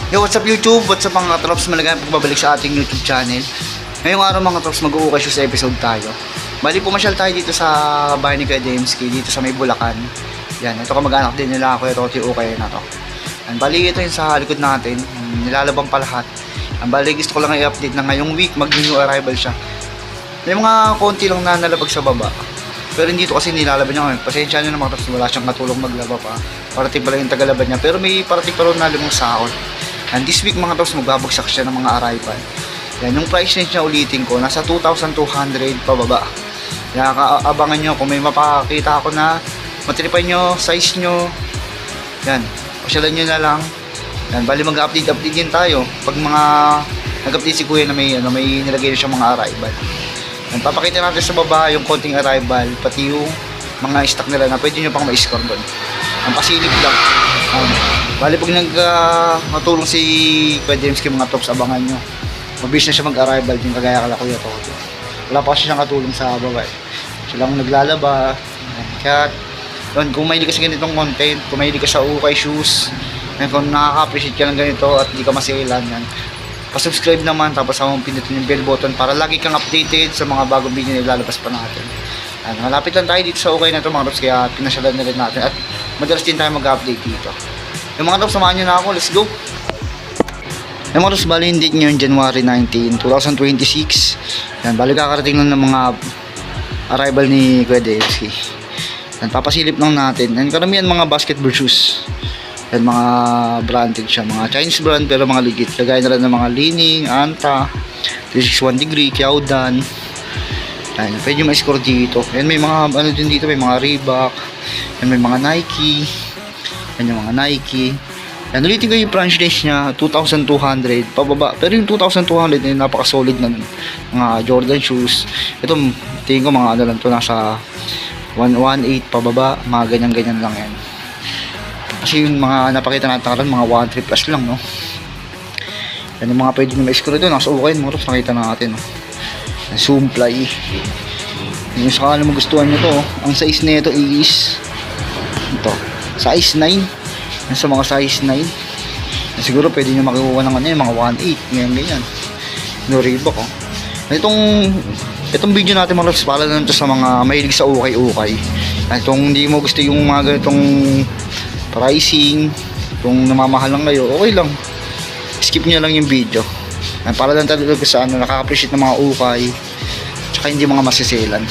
Yo, what's up YouTube? What's up mga trops? Malagay pagbabalik sa ating YouTube channel. Ngayong araw mga trops, mag-uukay sa episode tayo. Bali pumasyal tayo dito sa bahay ni Kuya Dembski, dito sa may Bulacan. Yan, ito kamag-anak din nila Kuya Toti Ukay na to. Yan, bali ito yung sa likod natin, nilalabang pa lahat. Yan, bali gusto ko lang i-update na ngayong week mag-new arrival siya. May mga konti lang na nalabag sa baba. Pero hindi ito kasi nilalaban niya ngayon. Pasensya nyo na mga trops, wala siyang katulong maglaba pa. Parating pala yung tagalaban niya. Pero may parating pa rin na limang sahod. And this week mga trops, magbabagsak siya ng mga arrival. Yan, yung price range niya ulitin ko, nasa 2,200 pababa. Kaya abangan nyo kung may mapakita ako na matripay nyo, size nyo. Yan, pasyalan nyo na lang. Yan, bali mag-update din tayo. Pag mga nag-update si Kuya na may nilagay na siya mga arrival. Yan, papakita natin sa baba yung konting arrival, pati yung mga stock nila na pwede nyo pang ma-score doon. Ang pasilip lang. Bali pag nagmatulong si Kuya Dembski mga tops, abangan nyo. Mabilis na siya mag-arrival din kagaya kala Kuya Toto. Wala pa kasi siyang katulong sa baba eh. Siya lang naglalaba. Kaya yun, kung mahilig ka sa ganitong content, kung mahilig ka sa ukay shoes, kung nakaka-appreciate ka ng ganito at hindi ka masilan yan, pa-subscribe naman, tapos ako pinutin yung bell button para lagi kang updated sa mga bagong video na ilalabas pa natin. Malapit lang tayo dito sa ukay na ito mga tops, kaya pinasyalan na rin natin at madalas din tayo mag-update dito. Yung mga tops, samahan nyo na ako, let's go! Yung mga tops, bali yung date nyo yung January 19, 2026. Yan, bali kakarating lang ng mga arrival ni Kuya Dembski. Yan, papasilip lang natin. Yan, karamihan mga basketball shoes. Yan, mga branded siya, mga Chinese brand pero mga legit. Lagay na rin ng mga Li-Ning, Anta, 361 Degree, Kiaodan. Yan, pwede yung ma-score dito. Yan, may mga ano din dito, may mga Reebok. Yan, may mga Nike. Yan yung mga Nike. Yan, ulitin ko yung branch range niya, 2,200 pababa. Pero yung 2,200 ay napaka-solid na mga Jordan shoes. Ito, tingin ko mga ano lang to, nasa 118 pababa, mga ganyan-ganyan lang yan. Kasi yung mga napakita natin karon mga 1-3 plus lang, no? Yan yung mga pwede nyo ma-score ito, nasa ukay, mga tops, nakita natin, no? Zoomfly. Yung sakala magustuhan nyo to, ang size na ito is ito, size 9. Yan sa mga size 9. Siguro pwede nyo makukuha ng ano, yung mga 1.8. Ganyan. No Reebok, oh. Itong video natin mga loves, pala na ito sa mga mahilig sa ukay-ukay. Itong hindi mo gusto yung mga ganitong pricing, kung namamahal lang kayo, okay lang. Skip nyo lang yung video. Para lang talaga sa ano, nakaka-appreciate ng mga ukay. Tsaka hindi mga masiselan.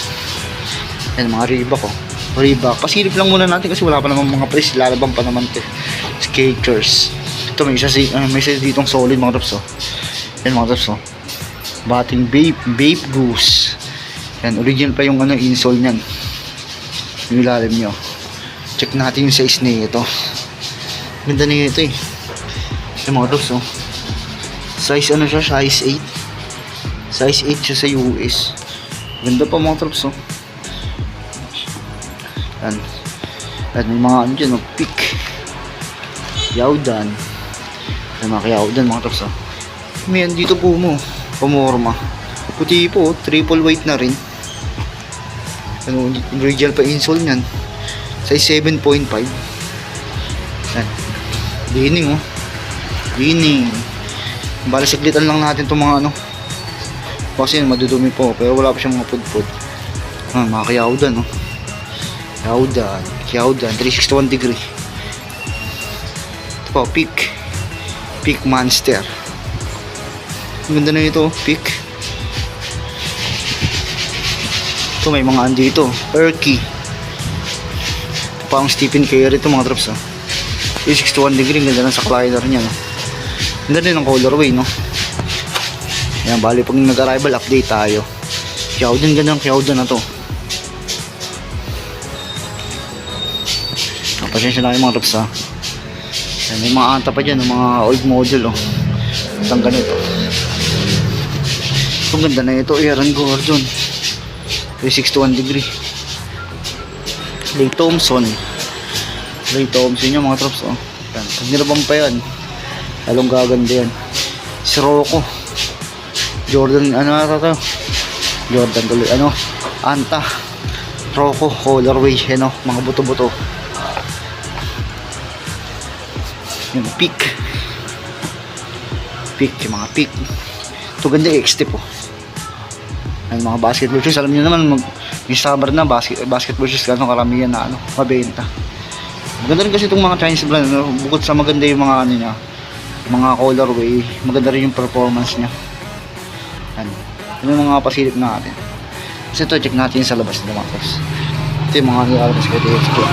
Yan, mga Reebok, oh. Reebok. Pasilip lang muna natin kasi wala pa naman mga price, lalabang pa naman ito. Skechers. Ito may isa ditong solid mga tops, oh. Yan mga tops, oh. Bating Bape Goose. Yan, original pa yung ano, insole niyan. Yung ilalim nyo. Check natin yung size nito. Ganda na ito eh. Yan mga tops, oh. Size ano siya, size 8. Size 8 siya sa US. Ganda pa mga tops, oh. Yan. At may mga ano dyan, oh, Peak, Kiaodan. May mga Kiaodan mga tops, oh. May dito po mo, pamorma. Puti po, triple weight na rin. Ano, original pa insole nyan. Size 7.5. Yan. Li-Ning, oh. Li-Ning. Bala saglitan lang natin itong mga ano. Kasi yun, madudumi po. Pero wala pa siyang mga pudpud. Mga Kiaodan, oh. Kiaodan, 361 degree. Ito po, Peak Monster. Ang ganda na ito, Peak. Ito may mga andito, Erky. Ito pa ang Stephen Curry ito mga drops, oh. 361 degree, ang ganda ng sakliner niya, no? Ganda din ang colorway, no? Yan, bali pag nag-arrival, update tayo. Kiaodan, ganda ng Kiaodan na to. Pasensya na kayo mga tops, ha. Yan, may mga anta pa dyan, mga old model, oh. Itang ganito. Itong ganda na ito, Aaron Gordon, 361 degree. Klay Thompson yung mga tops, oh. Yan, pag nilabang pa yan, halong gaganda yan. Sirocco Jordan, ano ata to? Jordan tuloy, ano, Anta Rocco colorway, ano, mga buto-buto. Yung Peak Peak, yung mga peak. Ito ganda X-tip po. Ang mga basketball shoes, alam niyo naman, yung summer na basketball shoes, gano'ng karamihan na mabenta. Maganda rin kasi itong mga Chinese brand, bukod sa maganda yung mga niya, mga colorway, maganda rin yung performance niya. Yun yung mga pasilip natin. Kasi ito, check natin sa labas ng mga tops. Ito yung mga nilalabas ko dito.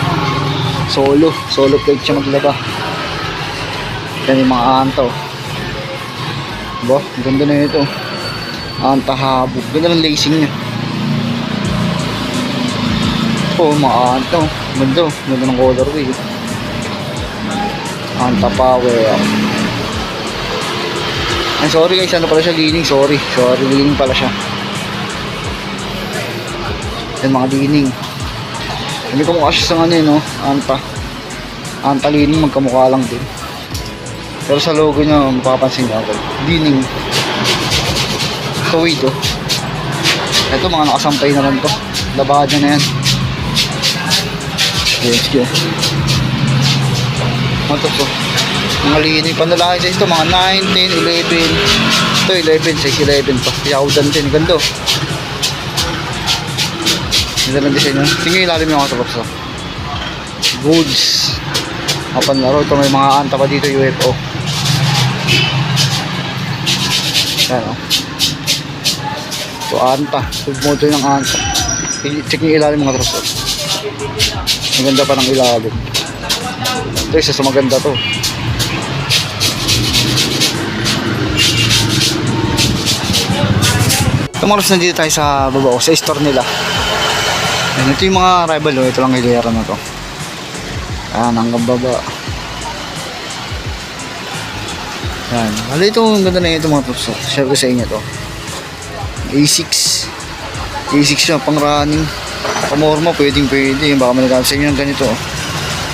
Solo plate siya maglaba. Yan yung mga anto. Diba? Ganda na ito. Anta habog. Ganda ng lacing niya. Mga anta. Ganda ng colorway. Anta power. Ay, sorry guys, ano pala siya, lining. Sorry, lining pala siya. Yan mga lining. Hindi ko mukha siya sa ano yun, no? Anta lining, magkamukha lang din. Pero sa logo niya, mapapansin niya ako. Lining. Tuwid, oh. Ito, mga nakasampay naman to. Labada na yan. Let's go. Ito po. Mga lining. Panlalaki size ito, mga 9, 10, 11. Ito, 11, size 11 pa. Yaudan din. Ganda. Ganda ng design yun. Tingnan yung ilalim yung mga tops. Goods. Panlaro. Ito, may mga anta pa dito, UFO. Yan, oh. Ito, anta. Moto ng anta. Check yung ilalim mga tops. Maganda pa ng ilalim. Ito, isa sa maganda to. Tumaros na dito tayo sa baba, sa store nila. Yan, ito yung mga rival, oh. Ito lang hilera na to. Ayan, hanggang baba. Yan. Hala, ito, ang ganda na ito mga tops. Share ko sa inyo to. A6 siya, pang running. Pamorma, pwede. Baka manigamit sa inyo ng ganito.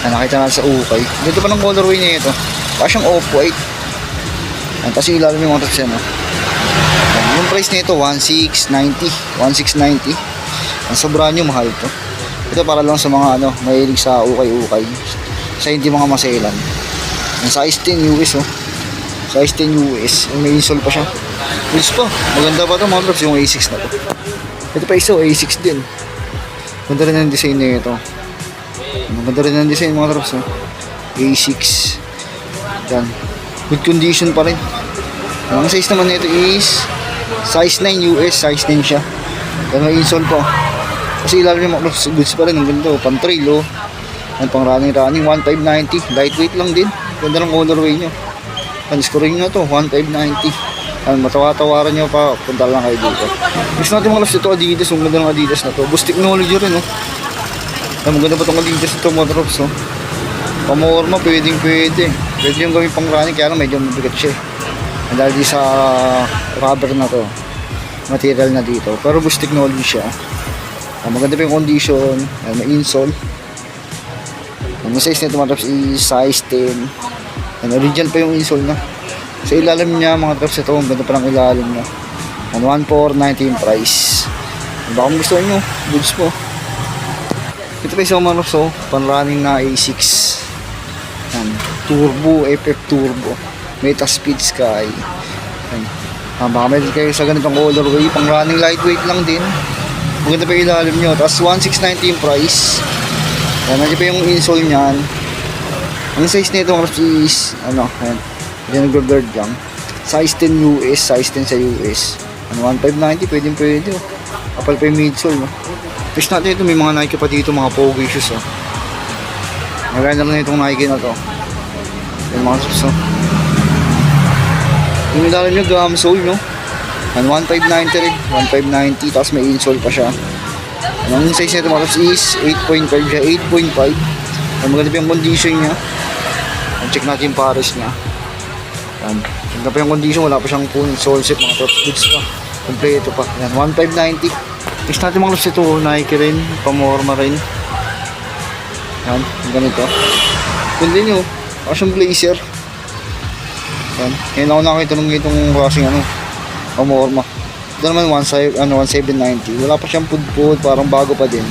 Yan, nakita natin sa ukay. Dito pa ng colorway niya ito. Baka siyang off-white. Yan, kasi ilalim yung mga tops yan. Yung price nito 1690. Ang sobrang nyo mahal to. Ito para lang sa mga mahilig sa ukay-ukay. Sa hindi mga maselan. Ang size 10 US, oh. Size 10 US. May insole pa siya. Plus pa. Maganda pa to mga tops, yung A6 na to. Ito pa isa, A6 din. Maganda rin ang design na ito. Maganda rin ang design mga tops, oh. A6. Yan. Good condition pa rin. Ang size naman nito is size 9 US, size 9 siya. Pero may insole po. Kasi ilalim yung mga goods pa rin. Ang ganda, oh. Pang trail, oh. Ang pang running, 1590. Lightweight lang din. Ganda ng colorway nyo. Ang scoring nyo to, 1590. Matawa-tawaran nyo pa, punta lang kayo dito. Gusto natin mga ito Adidas. Ang ganda ng Adidas na to. Boost technology rin, oh. Ang ganda pa itong Adidas ito mga drops, oh. Pamorma, pwede. Pwede yung gawin pang running, kaya lang medyo mabigat siya. Dahil di sa rubber na to, material na dito, pero boost technology siya. Maganda pa yung condition. May insole. Ang size nito mga tops is size 10. Original pa yung insole na. Sa ilalim niya mga tops, ito ang ganda pa ng ilalim niya. 1490 yung price. Baka kung gusto nyo, goods po. Ito pa isang mga tops, oh, pan running na A6. Turbo, FF Turbo, Meta Speed Sky. Baka meron kayo sa ganitong colorway, pang running, lightweight lang din. Maganda pa yung ilalim nyo. Tapos 1690 yung price. Nandiyan pa yung insole nyan. Ang size nito is yan nag-guard lang. Size 10 US, size 10 sa US. 1590, pwede, oh. Kapal pa yung midsole, no? Tapos natin ito, may mga Nike pa dito, mga pogo shoes, oh. Maganda lang itong Nike na to. Yung mga shoes, oh. Yung ilalim nyo, gum sole, no? 1590 rin, 1590, tapos may insole pa siya. Ang size nito mga is 8.5 siya, 8.5. Maganda pa yung condition niya. Check natin yung pares niya. Maganda pa yung condition, wala pa siyang full sole set, mga top goods pa. Kompleto pa. Yan, 1590. Next natin mga loves ito, Nike rin, pamorma rin. Yan, ganito. Kundi nyo, kasyang blazer. Yan, ngayon ako nakita nung itong klaseng pamorma. Ito naman 1790. Wala pa siyang pudpud, parang bago pa din.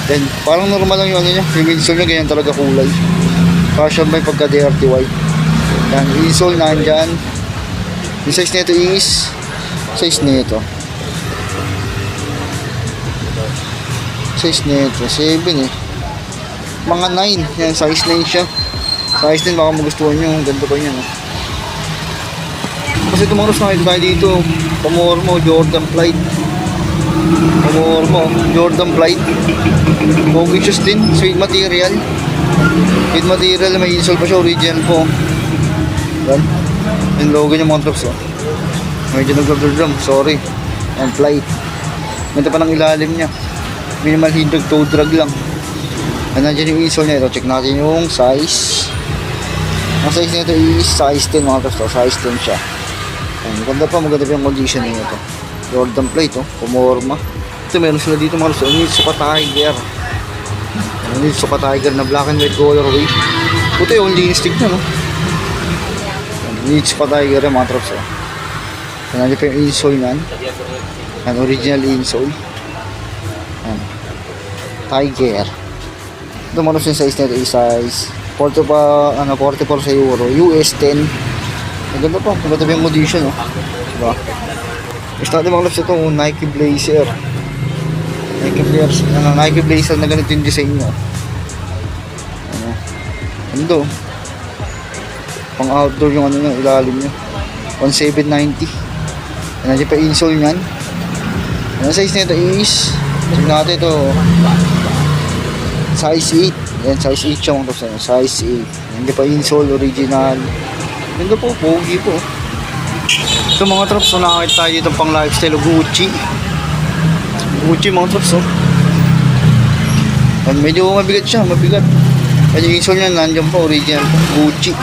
Then parang normal lang yung niya, yung insole niya ganyan talaga kulay. Para siya may pagka dirty white. Yan, insole nandyan. Yung size nito is size nito 7 eh. Mga 9. Yan, size 9 siya. Size 9, baka magustuhan nyo. Ganda pa niya, no? Kasi tumaros nakita tayo dito. Pamormo, Jordan Flight. Jordan Flight. Pogicious din. Sweet material. Sweet material. May insole pa siya. Original po. Yan. Yung logo niya mga drops, oh. Medyo nag-drum. Sorry. Yan, Flight. Ganda pa ng ilalim niya. Minimal hindrag toe drag lang. Nandiyan yung insole niya ito. Check natin yung size. Ang size nito is size 10 mga kasto. Size 10 siya. Maganda pa yung condition niya ito. Jordan Plate, oh. Pumorma. Ito meron sila dito mga kasto. Onitsuka Tiger. Onitsuka Tiger na black and white colorway. Puti yung linis tignan, no? Onitsuka Tiger mga kasto. Nandiyan pa yung insole niyan. Ang original insole. Tiger. Ito maros yung size nito is size 44 sa euro. US 10. Maganda pa. Maganda yung condition, oh. Diba? Is natin mga loves ito, Nike Blazer. Nike Blazer na ganito yung design nyo. Ano? Pang outdoor yung ano nyo, ilalim nyo. 1790. Nandiyan pa insole nyan. Ang size nito is, check natin ito, size 8. Yan, size 8 siya mga kapsa. Size 8. Hindi pa insole, original. Ganda po, pogi po. Ito mga traps, so nakakita tayo dito pang lifestyle, Gucci mga traps, oh. And medyo mabigat siya, mabigat. Yan yung insole niya, nandiyan pa, original po, Gucci.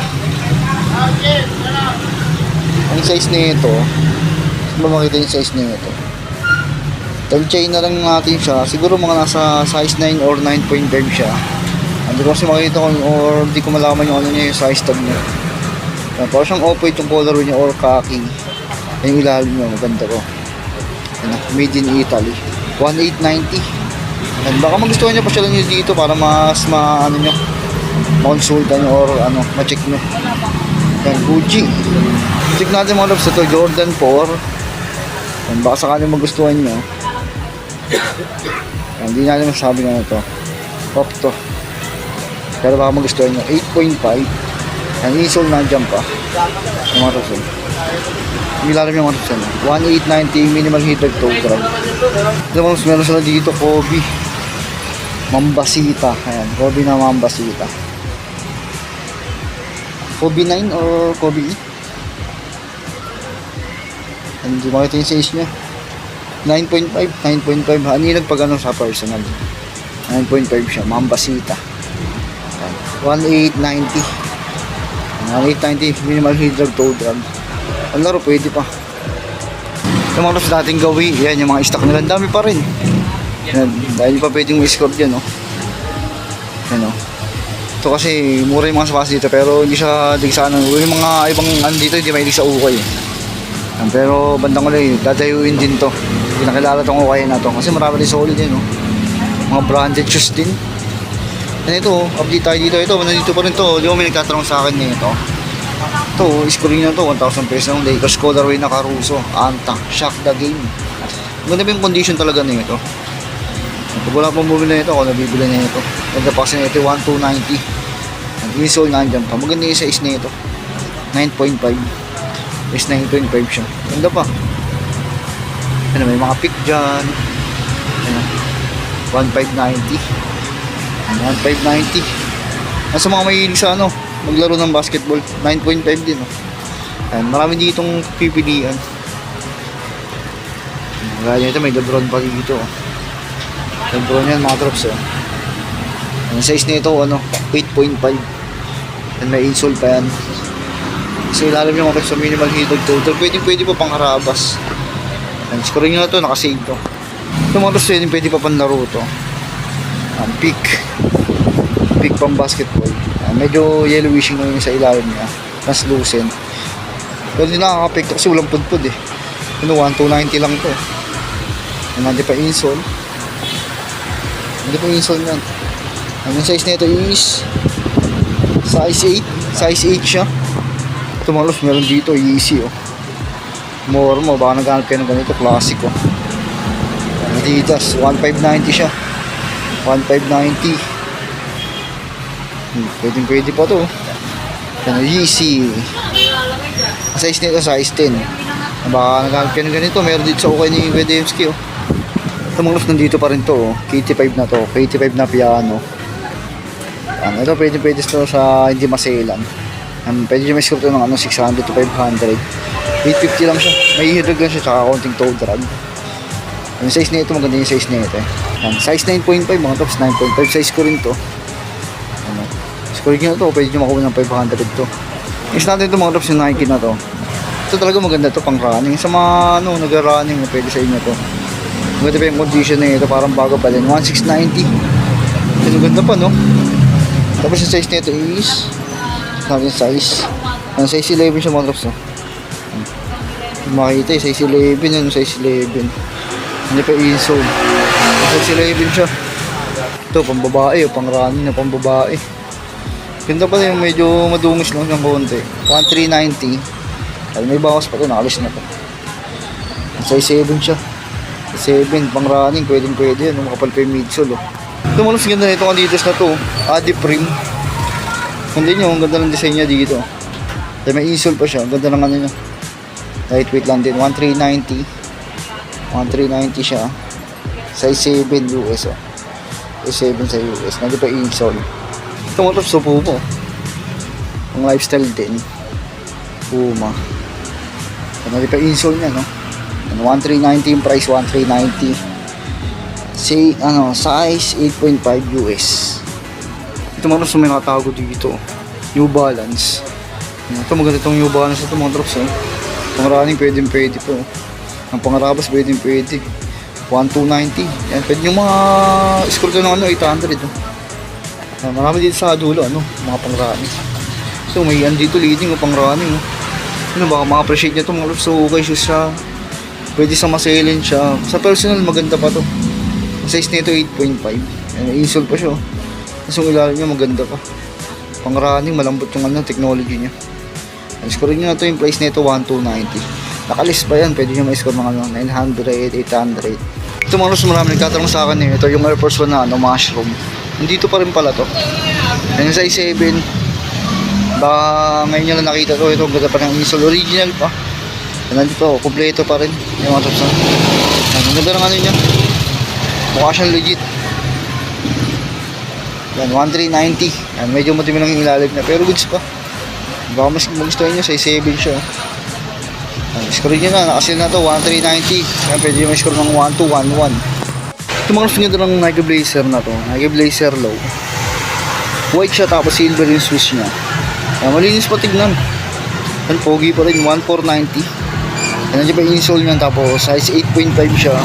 Ang size nito, saan ba makita yung size nito? Chain na lang natin siya. Siguro mga nasa size 9 or 9.5 siya. Hindi ko kasi makita ko or hindi ko malaman yung ano niya, yung size tag niya. Parang siyang off-white yung color niya or khaki. Yung ilalim niya, maganda ko. Made in Italy. 1890. And baka magustuhan niya pa siya lang nyo dito para mas ano nyo, makonsulta nyo or ano, ma-check nyo. Yan, Gucci. Check natin mga loves ito, Jordan 4. And baka sakaling magustuhan nyo. Hindi natin masabi nga ito. Top to. Pero baka magustuhan nyo. 8.5. Ang insole nandiyan pa. Yung mga top. Milalim yung mga top. 1890 minimal heated toe drag. Meron sila dito Kobe Mambasita. Ayan, Kobe na Mambasita. Kobe 9 or Kobe 8? Hindi makita yung size nya. 9.5. Haninag pag ano sa personal. 9.5 siya. Mambasita. 1890. 1890 minimal heat drag toe drag. Ang laro pwede pa. Yung mga sa dating gawi, yan yung mga stock nila, dami pa rin. Yan, dahil pa pwedeng ma-score dyan, no? Yan, no? Ito kasi mura yung mga sapatos dito pero hindi siya dig sa ano. Yung mga ibang ano dito hindi mahilig sa ukay. Yan, pero bandang ulit, dadayuin din to. Pinakilala tong ukay na to kasi marami rin solid din, no? Mga branded shoes din. Yan ito, update tayo dito. Ito, nandito pa rin to. Di ba may nagtatanong sa akin nito? Ito, scoring na to, 1,000 pesos ng Lakers colorway na Caruso. Anta, shock the game. Maganda ba yung condition talaga na ito? Pag wala pang bumili na ito, ako nabibili na ito. Ganda pa kasi na ito, 1,290. Ang insole nandiyan pa. Maganda yung size na ito. 9.5. Is 9.5 siya. Ganda pa. Ano, may mga pick dyan. Ano, 1,590. 1,590. Nasa mga mahilig sa ano, maglaro ng basketball, 9.5 din, oh. Ayan, marami ditong pipilian. Gaya nito, may Lebron pa dito, oh. Lebron yan, mga drops, oh. Ang size nito, ano, 8.5. And may insole pa yan. Kasi ilalim yung mga sa minimal heated total. Pwede pa pang harabas. And scoring nyo na to, nakasave to. Ito mga drops, pwede pa panlaro to. Peak pang basketball. Medyo yellowishin na yun sa ilalim niya. Translucent. Pero hindi nakaka-apekto kasi walang pudpud eh. Ano, 1,290 lang to. Nandiyan pa insole. Nandiyan pa insole yan. Ang size nito is size 8. Size 8 siya. Ito mga loves, meron dito easy, oh. Mormo, baka naghanap kayo ng ganito, classic oh. Adidas, 1590 siya. 1590. Pwede pa to. Yan, Yeezy. Size nito, size 10. Baka naghanap kayo ng ganito, meron dito sa ukay ni Wedemski oh. Ito mga nandito pa rin to oh. KT5 na to, KT5 na piano. Yan, ito pwede to sa hindi maselan. Pwede nyo may score to ng 600 to 500. 850 lang siya. May hidrog lang siya, tsaka konting toe drag. Yung size nito, maganda yung size nito eh. Yan, size 9.5 mga tops, 9.5 size ko rin to. Ano, score nyo to, pwede nyo makuha ng 500 to. Is natin ito mga tops, yung Nike na to. Ito talaga maganda to pang running. Sa mga nag-running, pwede sa inyo to. Maganda pa yung condition na ito, parang bago pa din. 1690. Ito maganda pa no. Tapos yung size nito is natin size. Ang size 11 siya mga tops no. Makita yung size 11 yun, size 11. Hindi pa insole. Size 11 siya. Ito, pang babae o pang running na pang babae. Ganda pa yung medyo madungis lang siyang konti. 1390. Ay, may bawas pa ito, nakalis na ito. Size 7 siya. 7, pang running, pwede yan. Makapal pa yung midsole. Oh. Ito malos ganda na itong Adidas na to. Adiprim. Hindi nyo, ang ganda ng design niya dito. Ay, may insole pa siya. Ang ganda ng ano niya. Lightweight lang din, 1390. 1390 siya. Size 7 US oh. Size 7 sa US. Nandito pa insole. Ito mo ito sa Puma. Ang lifestyle din. Puma. Nandito pa insole niya no. 1390 yung price, 1390. Say, size 8.5 US. Ito mga drops may nakatago dito. New Balance. Ito maganda itong New Balance ito mga drops oh. Pang running pwede po. Ang pangarabas pwede. 1290. Yan, pwede yung mga score ko ng 800 oh. Marami dito sa dulo mga pang running. So may dito leading o pang running oh. Baka ma-appreciate nyo ito mga drops. So okay shoes siya. Pwede sa maselin siya. Sa personal maganda pa to. Size nito 8.5. Yan, insole pa siya oh. Tapos yung ilalim niya maganda pa. Pang running malambot yung technology niya. Score nyo na ito yung price nito 1290. Nakalist pa yan, pwede nyo ma-score mga 900, 800. Ito mga nus, marami nagtatanong sa akin ito yung Air Force 1 na mushroom. Nandito pa rin pala to. Yan yung size 7. Baka ngayon nyo lang nakita to. Ito ganda pa ng insole, original pa. Yan nandito, kompleto pa rin. Yung mga tops ang ganda ng niya. Mukha siyang legit. Yan, 1390. Yan, medyo matimi lang yung ilalim na pero goods pa. Baka mas magustuhan nyo, size 7 siya. Score nyo na, nakasil na to 1390. Yan, pwede nyo score ng 1211. Ito mga gusto ng Nike Blazer na to, Nike Blazer Low. White siya tapos silver yung swoosh nya. Yan, malinis pa tignan. Yan, pogi pa rin, 1490. Yan, nandiyan pa yung insole nyan tapos size 8.5 siya.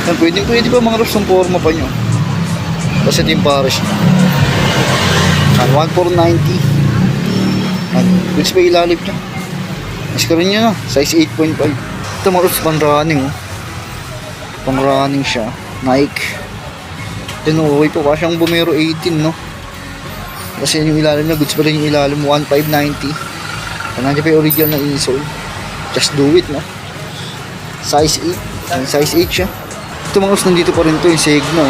Yan, pwede pa mga gusto ng forma pa nyo. Kasi ito yung pares nya. Yan, 1490. Goods pa ilalim niya. Score niya na. Size 8.5. Ito mga roots pang running. Pang running siya. Nike. Then okay po. Kasi ang Bumero 18 no. Kasi yung ilalim niya. Goods pa rin yung ilalim. 1590. Nandiyan pa yung original na insole. Just do it no. Size 8. Size 8 siya. Ito mga roots nandito pa rin to. Yung Sigma.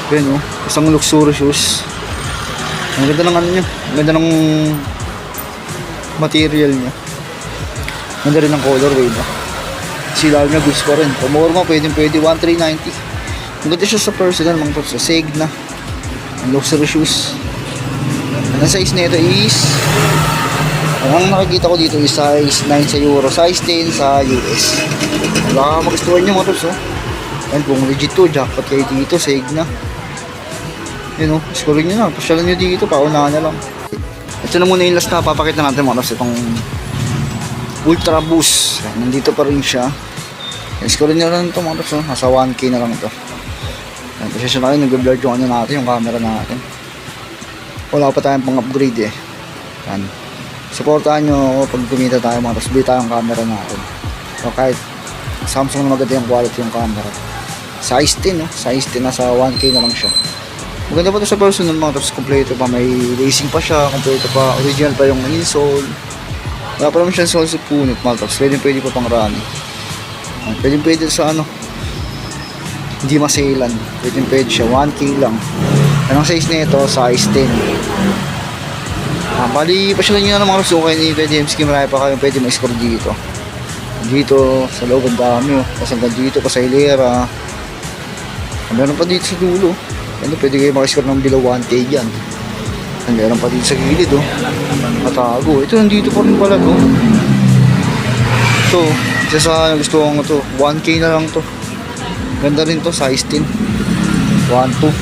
Yan o. Isang luxury shoes. Ang ganda ng niya. Ang ganda ng material niya. Ganda rin ang colorway ba. Silalim niya goods pa rin. Pamorma pwede 1390. Ang ganda siya sa personal mga tops. Sa Signa. Ang luxury shoes. Ang size nito is ang nakikita ko dito is size 9 sa Euro. Size 10 sa US. Baka magustuhan nyo mga tops oh. Yan kung legit to. Jackpot kayo dito. Signa. Yun oh. Scoring nyo na. Pasyalan nyo dito. Paunahan na lang. Ito na muna yung last na papakita natin mga tops. Itong Ultra Boost. Nandito pa rin siya. Score nyo lang ito mga tops. Nasa 1K na lang ito. Pasensya na kayo. Nag-blur yung natin. Yung camera natin. Wala pa tayong pang upgrade eh. Yan. Supportahan nyo pag kumita tayo mga tops. Bili tayong camera natin. So kahit Samsung na maganda yung quality yung camera. Size 10 Size 10 nasa 1K na lang siya. Maganda pa ito sa personal mga tops, kompleto pa, may racing pa siya, kompleto pa, original pa yung insole. Wala pa naman siyang sold sa punit mga tops. Pwede pa pang rami. Pwede sa ano, hindi masailan. Pwede siya, 1K lang. Anong size nito? Size 10. Bali, pasyalan nyo na ng mga tops. Okay ni Kuya James, marami pa kayong pwede ma-score dito. Dito, sa loob ang dami oh. Tapos hanggang dito, pa sa hilera. Meron pa dito sa dulo. Ano, pwede kayo makiscore ng below 1K yan. Meron pa dito sa gilid oh. Matago. Ito, nandito pa rin pala to. Ito, isa sa gusto kong ito. 1K na lang to. Ganda rin to, size 10. 1.2.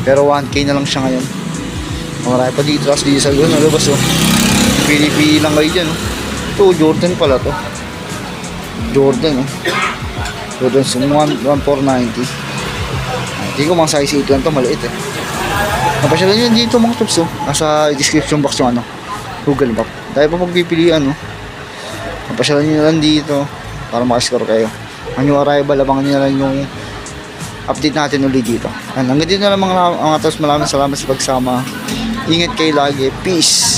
Pero 1K na lang siya ngayon. Marami pa dito. Tapos dito sa labas oh. Pili-pili lang kayo dyan oh. Ito, Jordan pala to. Jordan oh. Jordan 1490. Hindi ko mga size 8 lang to, maliit eh. Napasyalan nyo dito mga tops oh. Nasa description box yung ano, Google Map. Dahil pa pagpipilian oh. Napasyalan nyo lang dito para makascore kayo. Ang yung arrival, abangan nyo na lang yung update natin ulit dito. Hanggang dito na lang mga tops. Maraming salamat sa pagsama. Ingat kayo lagi. Peace.